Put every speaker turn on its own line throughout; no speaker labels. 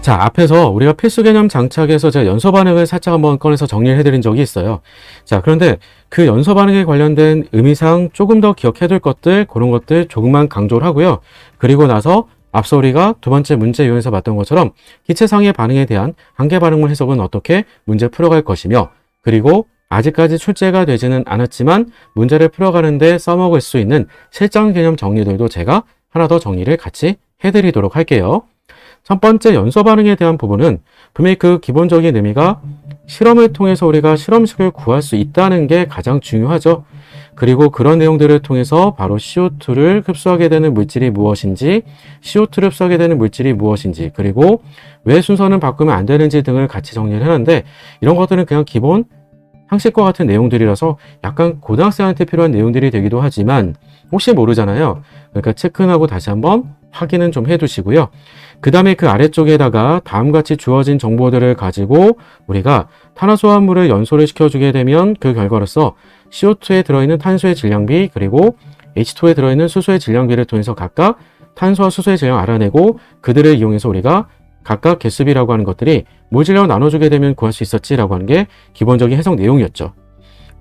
자, 앞에서 우리가 필수 개념 장착에서 제가 연소 반응을 살짝 한번 꺼내서 정리를 해드린 적이 있어요. 자, 그런데 그 연소 반응에 관련된 의미상 조금 더 기억해둘 것들, 그런 것들 조금만 강조를 하고요. 그리고 나서 앞서 우리가 두 번째 문제 요에서 봤던 것처럼 기체상의 반응에 대한 한계 반응물 해석은 어떻게 문제 풀어갈 것이며, 그리고 아직까지 출제가 되지는 않았지만 문제를 풀어가는데 써먹을 수 있는 실전 개념 정리들도 제가 하나 더 정리를 같이 해드리도록 할게요. 첫 번째 연소 반응에 대한 부분은 분명히 그 기본적인 의미가 실험을 통해서 우리가 실험식을 구할 수 있다는 게 가장 중요하죠. 그리고 그런 내용들을 통해서 바로 CO2를 흡수하게 되는 물질이 무엇인지, CO2를 흡수하게 되는 물질이 무엇인지, 그리고 왜 순서는 바꾸면 안 되는지 등을 같이 정리를 하는데, 이런 것들은 그냥 기본 상식과 같은 내용들이라서 약간 고등학생한테 필요한 내용들이 되기도 하지만 혹시 모르잖아요. 그러니까 체크하고 다시 한번 확인은 좀 해두시고요. 그 다음에 그 아래쪽에다가 다음같이 주어진 정보들을 가지고 우리가 탄화수화물을 연소를 시켜주게 되면 그 결과로서 CO2에 들어있는 탄소의 질량비, 그리고 H2에 들어있는 수소의 질량비를 통해서 각각 탄소와 수소의 질량을 알아내고 그들을 이용해서 우리가 각각 개수비라고 하는 것들이 물질량을 나눠주게 되면 구할 수 있었지라고 하는 게 기본적인 해석 내용이었죠.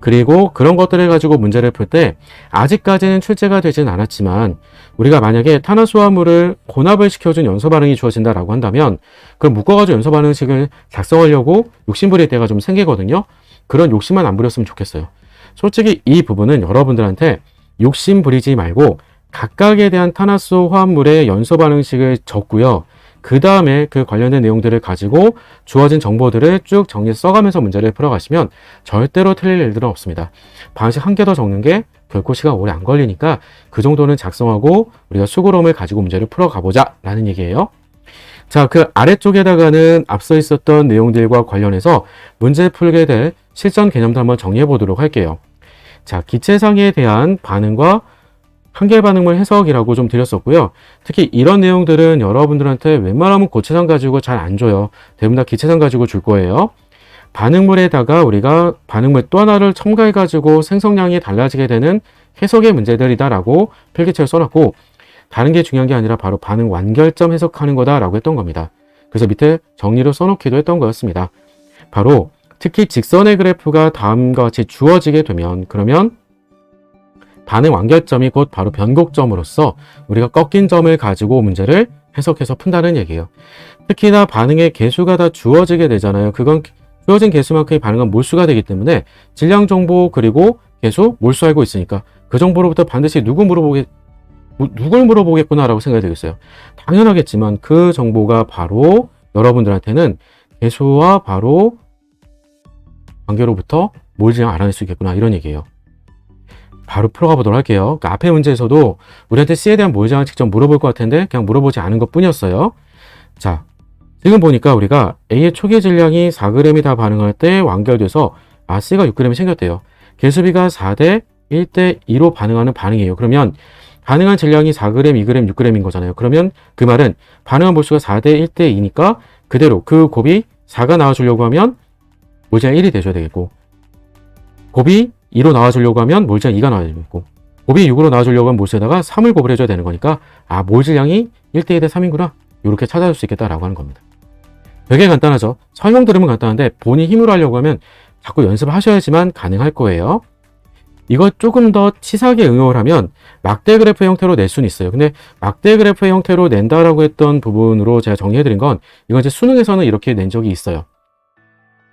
그리고 그런 것들을 가지고 문제를 풀 때 아직까지는 출제가 되진 않았지만 우리가 만약에 탄화수화물을 혼합을 시켜준 연소 반응이 주어진다라고 한다면 그럼 묶어가지고 연소 반응식을 작성하려고 욕심부릴 때가 좀 생기거든요. 그런 욕심만 안 부렸으면 좋겠어요. 솔직히 이 부분은 여러분들한테 욕심 부리지 말고 각각에 대한 탄화수 화합물의 연소 반응식을 적고요. 그 다음에 그 관련된 내용들을 가지고 주어진 정보들을 쭉 정리해서 써가면서 문제를 풀어가시면 절대로 틀릴 일들은 없습니다. 방식 한 개 더 적는 게 결코 시간 오래 안 걸리니까 그 정도는 작성하고 우리가 수고로움을 가지고 문제를 풀어가보자 라는 얘기예요. 자, 그 아래쪽에다가는 앞서 있었던 내용들과 관련해서 문제 풀게 될 실전 개념도 한번 정리해 보도록 할게요. 자, 기체상에 대한 반응과 한계 반응물 해석이라고 좀 드렸었고요. 특히 이런 내용들은 여러분들한테 웬만하면 고체상 가지고 잘 안 줘요. 대부분 다 기체상 가지고 줄 거예요. 반응물에다가 우리가 반응물 또 하나를 첨가해 가지고 생성량이 달라지게 되는 해석의 문제들이다라고 필기체를 써놨고, 다른 게 중요한 게 아니라 바로 반응 완결점 해석하는 거다라고 했던 겁니다. 그래서 밑에 정리로 써놓기도 했던 거였습니다. 바로 특히 직선의 그래프가 다음과 같이 주어지게 되면 그러면 반응 완결점이 곧 바로 변곡점으로서 우리가 꺾인 점을 가지고 문제를 해석해서 푼다는 얘기예요. 특히나 반응의 개수가 다 주어지게 되잖아요. 그건 주어진 개수만큼의 반응은 몰수가 되기 때문에 질량 정보 그리고 개수, 몰수 알고 있으니까 그 정보로부터 반드시 누굴 물어보겠구나라고 생각이 되겠어요. 당연하겠지만 그 정보가 바로 여러분들한테는 개수와 바로 관계로부터 몰질량 알아낼 수 있겠구나 이런 얘기예요. 바로 풀어가 보도록 할게요. 그러니까 앞에 문제에서도 우리한테 C에 대한 몰질량을 직접 물어볼 것 같은데 그냥 물어보지 않은 것 뿐이었어요. 자, 지금 보니까 우리가 A의 초기 질량이 4g이 다 반응할 때 완결돼서 C가 6g이 생겼대요. 개수비가 4대 1대 2로 반응하는 반응이에요. 그러면 반응한 질량이 4g, 2g, 6g인 거잖아요. 그러면 그 말은 반응한 몰수가 4대 1대 2니까 그대로 그 곱이 4가 나와주려고 하면 몰질량 1이 돼줘야 되겠고, 곱이 2로 나와주려고 하면 몰질량 2가 나와야 되겠고, 곱이 6으로 나와주려고 하면 몰수에다가 3을 곱을 해줘야 되는 거니까 몰질량이 1대 2대 3이구나 이렇게 찾아줄 수 있겠다라고 하는 겁니다. 되게 간단하죠. 설명 들으면 간단한데 본인 힘으로 하려고 하면 자꾸 연습을 하셔야지만 가능할 거예요. 이걸 조금 더 치사하게 응용을 하면 막대 그래프 형태로 낼 수는 있어요. 근데 막대 그래프 형태로 낸다라고 했던 부분으로 제가 정리해드린 건 이건 이제 수능에서는 이렇게 낸 적이 있어요.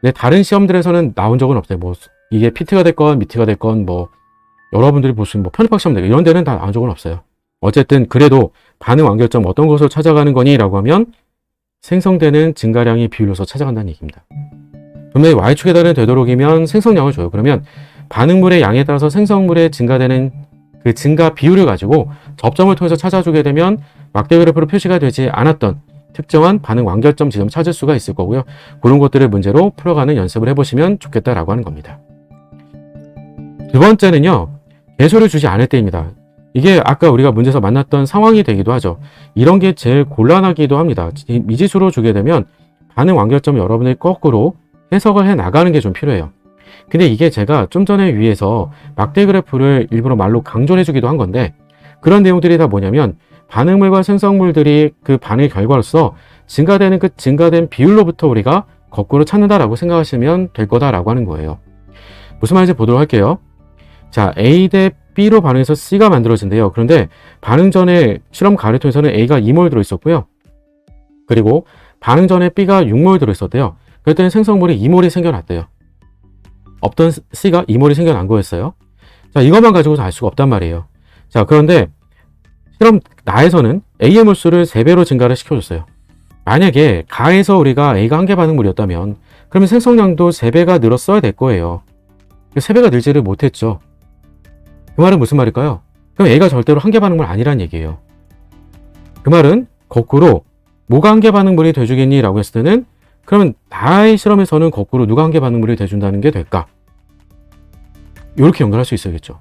근데 다른 시험들에서는 나온 적은 없어요. 뭐 이게 PT가 됐건 미티가 됐건 뭐 여러분들이 볼 수 있는 뭐 편입학 시험 되건 이런 데는 다 나온 적은 없어요. 어쨌든 그래도 반응 완결점 어떤 것으로 찾아가는 거니? 라고 하면 생성되는 증가량의 비율로서 찾아간다는 얘기입니다. 분명히 Y축에다는 되도록이면 생성량을 줘요. 그러면 반응물의 양에 따라서 생성물의 증가되는 그 증가 비율을 가지고 접점을 통해서 찾아주게 되면 막대 그래프로 표시가 되지 않았던 특정한 반응 완결점 지점을 찾을 수가 있을 거고요. 그런 것들을 문제로 풀어가는 연습을 해보시면 좋겠다라고 하는 겁니다. 두 번째는요, 개수를 주지 않을 때입니다. 이게 아까 우리가 문제에서 만났던 상황이 되기도 하죠. 이런 게 제일 곤란하기도 합니다. 미지수로 주게 되면 반응 완결점을 여러분들이 거꾸로 해석을 해 나가는 게 좀 필요해요. 근데 이게 제가 좀 전에 위에서 막대 그래프를 일부러 말로 강조를 해주기도 한 건데, 그런 내용들이 다 뭐냐면 반응물과 생성물들이 그 반응의 결과로서 증가되는 그 증가된 비율로부터 우리가 거꾸로 찾는다라고 생각하시면 될 거다라고 하는 거예요. 무슨 말인지 보도록 할게요. 자, A 대 B로 반응해서 C가 만들어진대요. 그런데 반응 전에 실험 가를 통해서는 A가 2몰 들어있었고요. 그리고 반응 전에 B가 6몰 들어있었대요. 그랬더니 생성물이 2몰이 생겨났대요. 없던 C가 2몰이 생겨난 거였어요. 자, 이것만 가지고는 알 수가 없단 말이에요. 자, 그런데 실험 나에서는 A의 몰수를 3배로 증가를 시켜줬어요. 만약에 가에서 우리가 A가 한계 반응물이었다면 그러면 생성량도 3배가 늘었어야 될 거예요. 3배가 늘지를 못했죠. 그 말은 무슨 말일까요? 그럼 A가 절대로 한계 반응물 아니란 얘기예요. 그 말은 거꾸로 뭐가 한계 반응물이 돼주겠니? 라고 했을 때는 그러면 나의 실험에서는 거꾸로 누가 한계 반응물이 돼준다는 게 될까? 이렇게 연결할 수 있어야겠죠.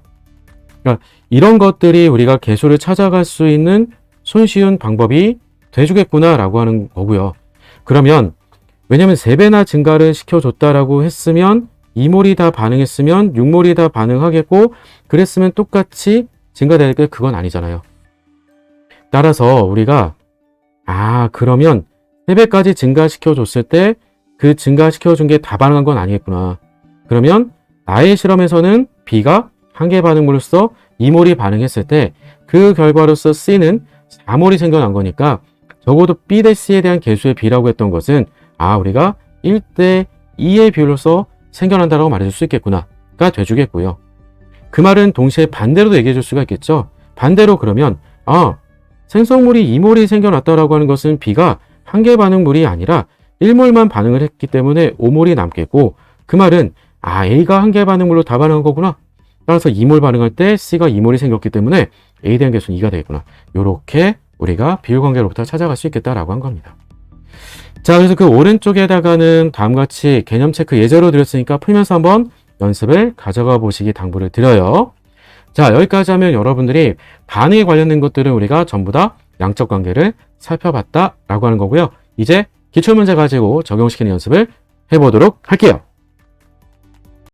그러니까 이런 것들이 우리가 개수를 찾아갈 수 있는 손쉬운 방법이 돼주겠구나 라고 하는 거고요. 그러면 왜냐면 3배나 증가를 시켜줬다라고 했으면 2몰이 다 반응했으면 6몰이 다 반응하겠고 그랬으면 똑같이 증가될 게 그건 아니잖아요. 따라서 우리가 그러면 3배까지 증가시켜줬을 때 그 증가시켜준 게 다 반응한 건 아니겠구나. 그러면 나의 실험에서는 B가 한계 반응물로서 2몰이 반응했을 때 그 결과로서 C는 4몰이 생겨난 거니까 적어도 B 대 C에 대한 개수의 비라고 했던 것은 우리가 1대 2의 비율로서 생겨난다라고 말해줄 수 있겠구나가 돼주겠고요. 그 말은 동시에 반대로도 얘기해 줄 수가 있겠죠. 반대로 그러면 생성물이 2몰이 생겨났다라고 하는 것은 B가 한계 반응물이 아니라 1몰만 반응을 했기 때문에 5몰이 남겠고 그 말은 A가 한계 반응물로 다 반응한 거구나. 따라서 2몰 반응할 때 C가 2몰이 생겼기 때문에 A에 대한 개수는 2가 되겠구나. 이렇게 우리가 비율관계로부터 찾아갈 수 있겠다라고 한 겁니다. 자, 그래서 그 오른쪽에다가는 다음과 같이 개념 체크 예제로 드렸으니까 풀면서 한번 연습을 가져가 보시기 당부를 드려요. 자, 여기까지 하면 여러분들이 반응에 관련된 것들은 우리가 전부 다 양적 관계를 살펴봤다라고 하는 거고요. 이제 기출문제 가지고 적용시키는 연습을 해보도록 할게요.